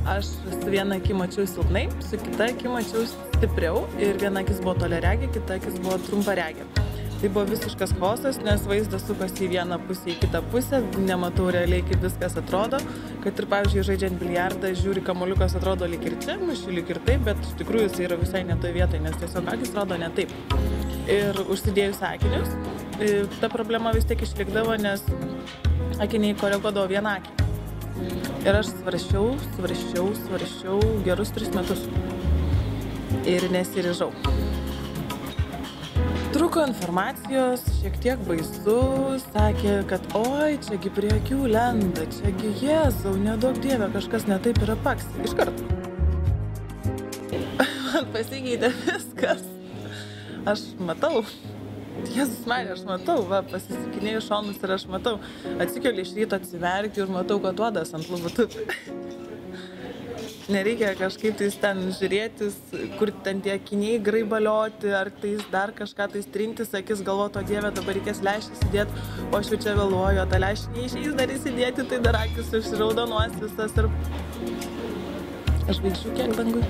Aš su viena akį mačiau silpnai, su kita akį mačiau stipriau ir viena akis buvo toliaregė, kita akis buvo trumparegė. Tai buvo visiškas chaosas, nes vaizdas sukasi į vieną pusę, į kitą pusę, nematau realiai, kaip viskas atrodo, kad ir, pavyzdžiui, žaidžiant biliardą, žiūri, kamuoliukas atrodo lyg ir čia, muši lyg ir taip, bet iš tikrųjų jis yra visai ne toje vietoje, nes tiesiog akis atrodo ne taip. Ir užsidėjus akinius, ta problema vis tiek išlikdavo, nes akiniai koreguodavo vieną akį. Ir aš svarsčiau gerus 3 metus ir nesiryžau. Truko informacijos, šiek tiek baisu, sakė, kad oi, čiagi prie akių lenda, čiagi Jėzau, nedaug dieve, kažkas netaip yra paks. Iš karto. Man pasikeitė viskas. Aš matau. Jėzus Marija, aš matau, va, pasisukinėjau šonus ir aš matau. Atsikeliu iš ryto, atsiverkiu ir matau, kad uodas ant lubų tupi. Nereikia kažkaip tais ten žiūrėtis, kur ten tie akiniai graibalioti, ar tais dar kažką tais trintis, akis galvoto, dieve, dabar reikės lęšį įsidėti, o aš jau čia vėluoju, o tą lęšį neišeis dar įsidėti, tai dar akis užsiraudonuos visas ir... Aš žvaigždžių kiek dangui.